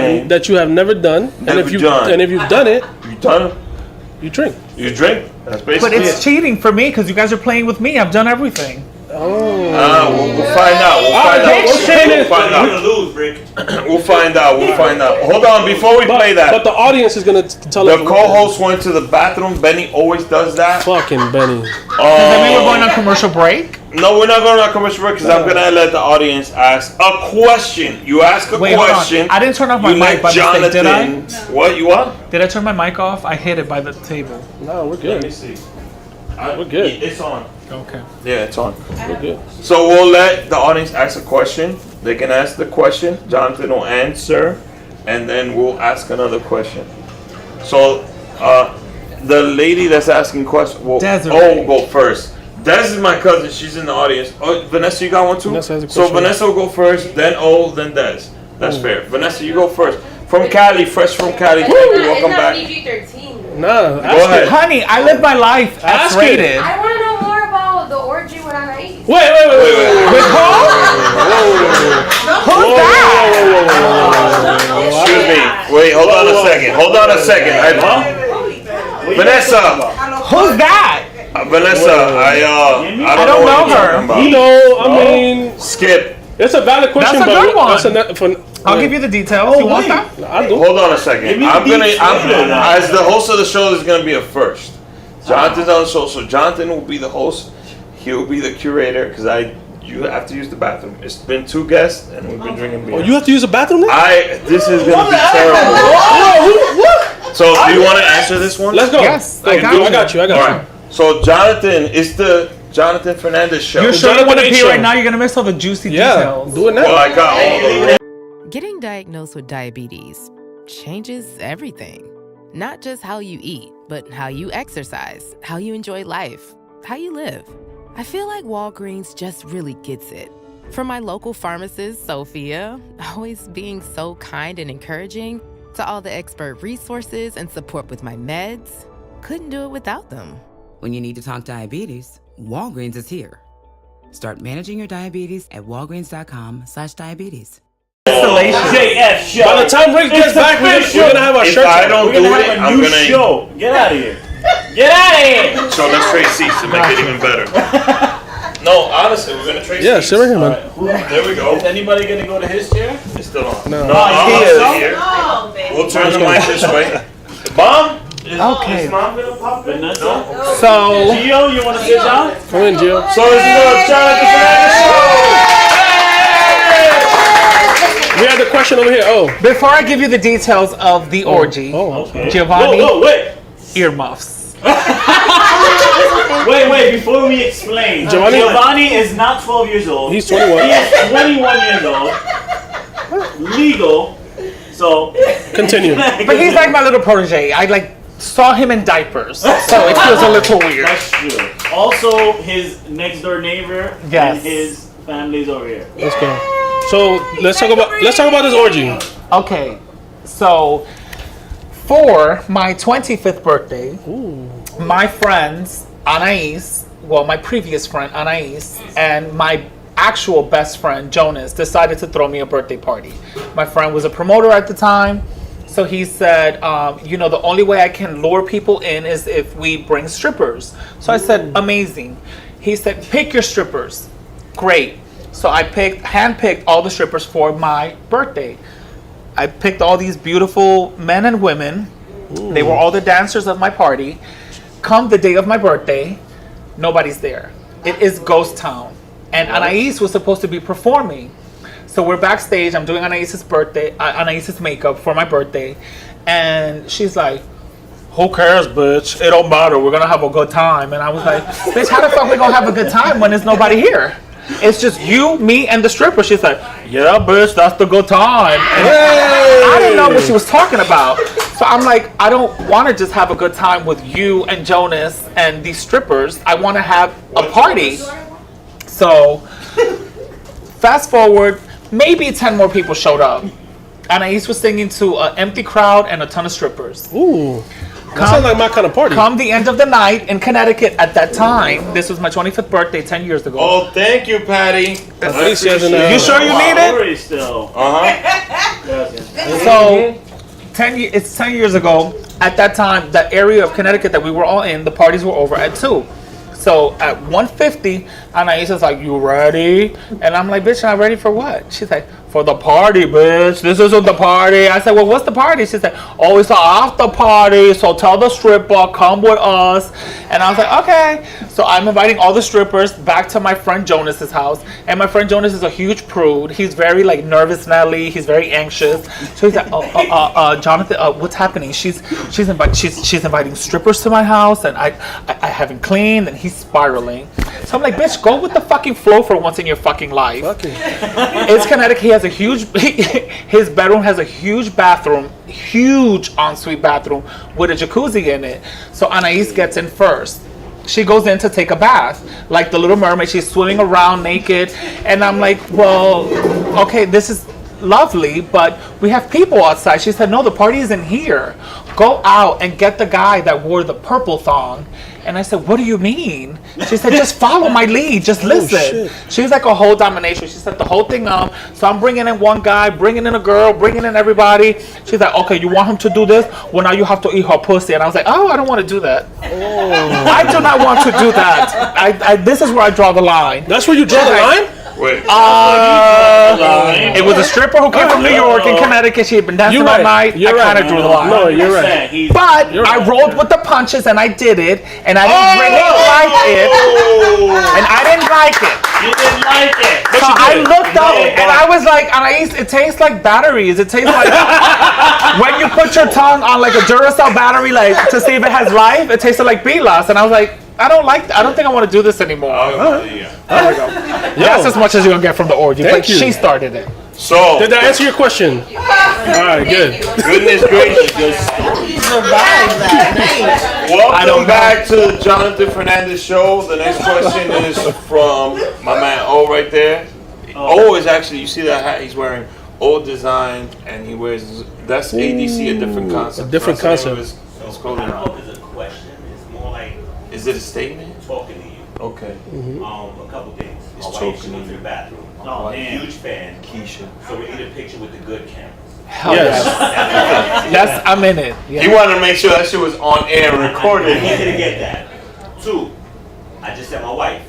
have never done, and if you've done it, you drink.
You drink. That's basically.
But it's cheating for me because you guys are playing with me. I've done everything.
We'll find out.
We're gonna lose, Rick.
We'll find out. Hold on, before we play that.
But the audience is gonna tell us.
The co-host went to the bathroom. Benny always does that.
Fucking Benny.
Then we were going on commercial break.
No, we're not going on commercial break because I'm gonna let the audience ask a question. You ask a question.
I didn't turn off my mic by mistake, did I?
What? You what?
Did I turn my mic off? I hit it by the table.
No, we're good.
Let me see.
We're good.
It's on.
Okay.
Yeah, it's on.
We're good.
So we'll let the audience ask a question. They can ask the question. Jonathan will answer, and then we'll ask another question. So, the lady that's asking questions will go first. Des is my cousin. She's in the audience. Oh, Vanessa, you got one too? So Vanessa will go first, then then Des. That's fair. Vanessa, you go first. From Cali, fresh from Cali. Thank you. Welcome back.
PG-13.
No,
go ahead.
Honey, I live my life X-rated.
I want to know more about the orgy when I ate.
Wait. With
who? Who's that?
Excuse me. Wait, hold on a second. Vanessa.
Who's that?
Vanessa, I don't know her.
You know, I mean,
Skip.
It's a valid question.
That's a good one. I'll give you the details. You want that?
I do.
Hold on a second. As the host of the show, there's gonna be a first. Jonathan's on the show, so Jonathan will be the host. He will be the curator because you have to use the bathroom. It's been 2 guests and we've been drinking beer.
Oh, you have to use the bathroom now?
This is gonna be terrible.
What?
So do you want to answer this one?
Let's go.
Yes,
I got you.
All right. So Jonathan, it's the Jonathan Fernandez show.
You're sure you want to pee right now? You're gonna miss all the juicy details.
Do it now.
Well, I got all of them.
Getting diagnosed with diabetes changes everything. Not just how you eat, but how you exercise, how you enjoy life, how you live. I feel like Walgreens just really gets it. From my local pharmacist, Sophia, always being so kind and encouraging, to all the expert resources and support with my meds, couldn't do it without them.
When you need to talk diabetes, Walgreens is here. Start managing your diabetes at walgreens.com/diabetes.
JF show.
By the time Rick gets back, we're gonna have our shirt.
If I don't do it, I'm
New
gonna
show. Get out of here. Get out of here.
So let's trade seats to make it even better. No, honestly, we're gonna trade seats.
Yeah, sit right here, man.
There we go.
Is anybody gonna go to his chair?
It's still on.
No.
I'll sit here. We'll turn the mic this way. Mom?
Okay.
Is Mom gonna pop in?
Vanessa?
No.
So,
Gio, you wanna sit down?
Come in, Gio.
So this is the Jonathan Fernandez show.
We have the question over here. Oh,
before I give you the details of the orgy,
Okay.
Giovanni,
wait.
earmuffs.
Wait, before we explain. Giovanni is not 12 years old.
He's 21.
He is 21 years old. Legal. So.
Continue.
But he's like my little protege. I saw him in diapers, so it feels a little weird.
That's true. Also, his next door neighbor
Yes.
and his family's over here.
Let's go. So let's talk about this orgy.
Okay, so for my 25th birthday, my friends Anais, my previous friend Anais, and my actual best friend Jonas decided to throw me a birthday party. My friend was a promoter at the time, so he said, the only way I can lure people in is if we bring strippers. So I said, amazing. He said, pick your strippers. Great. So I handpicked all the strippers for my birthday. I picked all these beautiful men and women. Ooh. They were all the dancers of my party. Come the day of my birthday, nobody's there. It is ghost town. And Anais was supposed to be performing. So we're backstage. I'm doing Anais's makeup for my birthday. And she's like, who cares, bitch? It don't matter. We're going to have a good time. And I was like, bitch, how the fuck we going to have a good time when there's nobody here? It's just you, me, and the stripper. She's like, yeah, bitch, that's the good time. And I didn't know what she was talking about. So I'm like, I don't want to just have a good time with you and Jonas and these strippers. I want to have a party. So fast forward, maybe 10 more people showed up. Anais was singing to an empty crowd and a ton of strippers.
Ooh. That sounds like my kind of party.
Come the end of the night in Connecticut at that time. This was my 25th birthday 10 years ago.
Oh, thank you, Patty.
You sure you need it?
Still.
So, 10 years ago, at that time, the area of Connecticut that we were all in, the parties were over at 2. So at 1:50, Anaisa's like, "You ready?" And I'm like, "Bitch, I'm ready for what?" She's like, "For the party, bitch. This isn't the party." I said, "Well, what's the party?" She said, "Oh, it's an after party. So tell the stripper, come with us." And I was like, "Okay." So I'm inviting all the strippers back to my friend Jonas's house. And my friend Jonas is a huge prude. He's very like nervous Nelly. He's very anxious. So he's like, Jonathan, what's happening? She's inviting strippers to my house, and I haven't cleaned, and he's spiraling. So I'm like, bitch, go with the fucking flow for once in your fucking life. Okay. It's Connecticut. He has a huge, his bedroom has a huge bathroom, huge ensuite bathroom with a jacuzzi in it. So Anais gets in first. She goes in to take a bath, like the Little Mermaid. She's swimming around naked, and I'm like, well, okay, this is lovely, but we have people outside. She said, no, the party isn't here. Go out and get the guy that wore the purple thong. And I said, what do you mean? She said, just follow my lead. Just listen. She's like a whole domination. She set the whole thing up. So I'm bringing in one guy, bringing in a girl, bringing in everybody. She's like, okay, you want him to do this? Well, now you have to eat her pussy. And I was like, oh, I don't want to do that. Oh. I do not want to do that. This is where I draw the line.
That's where you draw the line?
Wait.
It was a stripper who came from New York and Connecticut. She had been dancing all night. I kind of drew the line.
No, you're right.
But I rolled with the punches and I did it, and I didn't really like it. And I didn't like it.
You didn't like it.
So I looked up and I was like, Anais, it tastes like batteries. It tastes like when you put your tongue on like a Duracell battery, like to see if it has life. It tasted like Bilas, and I was like, I don't think I want to do this anymore.
There we go.
That's as much as you're gonna get from the orgy. But she started it.
So
did that answer your question? All right, good.
Goodness gracious. Welcome back to Jonathan Fernandez show. The next question is from my man O right there. O is actually, you see that hat he's wearing? Old design, and he wears, that's ADC, a different concept.
A different concept.
I don't know if it's a question. It's more like,
is it a statement?
Talking to you.
Okay.
A couple things. My wife, she went to the bathroom. Huge fan.
Keisha.
So we need a picture with the good cameras.
Hell yes. I'm in it. Yeah.
He wanted to make sure that shit was on air and recorded.
I need to get that. 2, I just said my wife,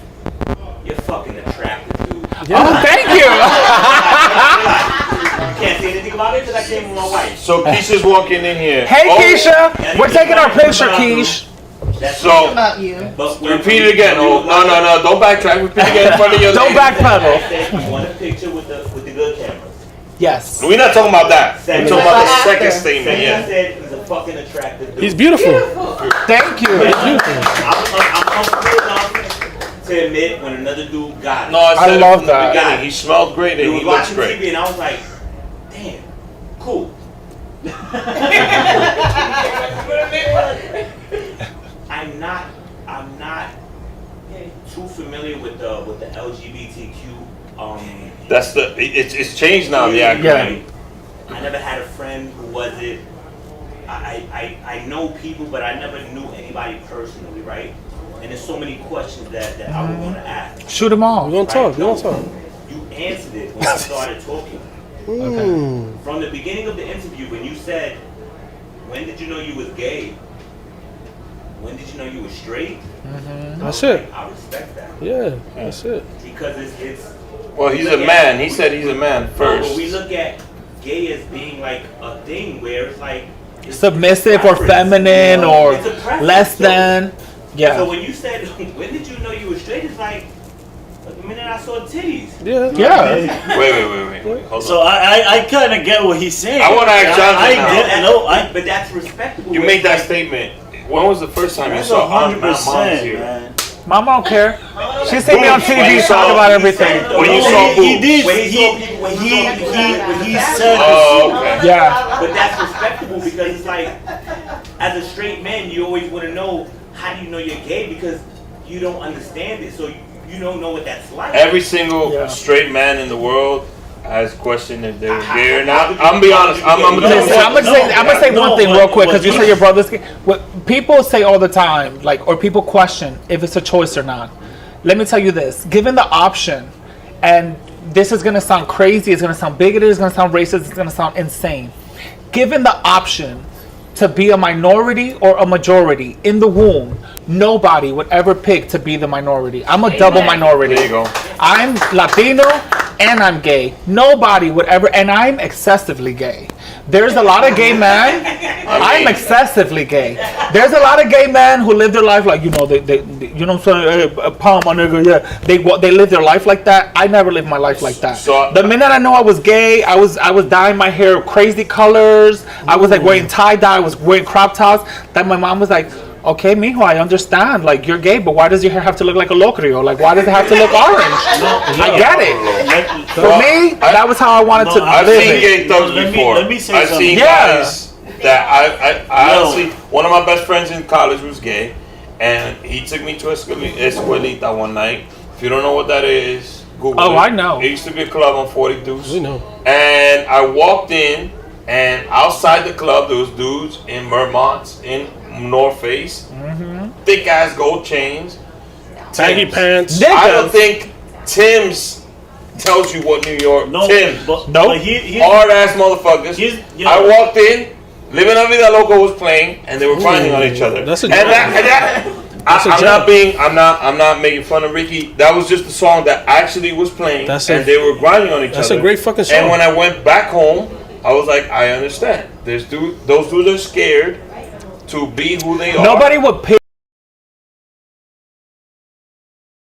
you're fucking attractive, dude.
Yeah. Oh, thank you.
You can't say anything about it because I came with my wife.
So Keisha's walking in here.
Hey Keisha, we're taking our picture, Keish.
So
about you.
Repeat it again. Oh, no, don't backtrack. Repeat it again in front of your
Don't backpedal.
You want a picture with the good cameras?
Yes.
We're not talking about that. We're talking about the second statement.
I said he's a fucking attractive dude.
He's beautiful.
Thank you.
I'm comfortable enough to admit when another dude got it.
No, I love that. He smelled great and he looks great.
TV and I was like, damn, cool. I'm not too familiar with the LGBTQ.
That's it's changed now. Yeah.
I never had a friend who was it. I know people, but I never knew anybody personally, right? And there's so many questions that I would want to ask.
Shoot them all.
We're gonna talk.
You answered it when you started talking. Okay. From the beginning of the interview, when you said, "When did you know you was gay? When did you know you were straight?"
That's it.
I respect that.
Yeah, that's it.
Because it's.
Well, he's a man. He said he's a man first.
But we look at gay as being like a thing where it's like
submissive or feminine or less than. Yeah.
So when you said, "When did you know you were straight?" It's like the minute I saw titties.
Yeah.
Wait. Hold
so
on.
I kind of get what he's saying.
I want to ask Jonathan.
But that's respectable.
You made that statement. When was the first time you saw Aunt Mom's here?
Man.
Mama don't care. She seen me on TV talk about everything.
When you saw
he did. He said.
Oh, okay.
Yeah.
But that's respectable because it's like, as a straight man, you always want to know how do you know you're gay because you don't understand it, so you don't know what that's like.
Every single straight man in the world has questioned if they're gay or not. I'm gonna be honest. I'm
gonna say one thing real quick because you say your brother's gay. What people say all the time, like, or people question if it's a choice or not. Let me tell you this: given the option, and this is gonna sound crazy, it's gonna sound bigoted, it's gonna sound racist, it's gonna sound insane. Given the option, to be a minority or a majority in the womb, nobody would ever pick to be the minority. I'm a double minority.
There you go.
I'm Latino and I'm gay. Nobody would ever, and I'm excessively gay. There's a lot of gay men. I'm excessively gay. There's a lot of gay men who live their life like, you know, they you know what I'm saying, hey, palm my nigga, yeah. They live their life like that. I never lived my life like that. So the minute I know I was gay, I was dyeing my hair crazy colors. I was like wearing tie dye. I was wearing crop tops. That my mom was like, okay, mijo, I understand. Like, you're gay, but why does your hair have to look like a locrio? Like, why does it have to look orange? I get it. For me, that was how I wanted to live.
I've seen gay thugs before.
Let me say something.
I've seen guys that I honestly, one of my best friends in college was gay, and he took me to Escuelita one night. If you don't know what that is, Google it.
Oh, I know.
It used to be a club on 42.
We know.
And I walked in, and outside the club, there was dudes in Mermonts, in North Face, thick ass gold chains,
baggy pants.
I don't think Tim's tells you what New York.
No,
Tim,
but
hard ass motherfuckers. I walked in, Living La Vida Loca was playing, and they were grinding on each other.
That's a
I'm not making fun of Ricky. That was just the song that actually was playing, and they were grinding on each other.
That's a great fucking song.
And when I went back home, I was like, I understand. Those dudes are scared to be who they are.
Nobody would pick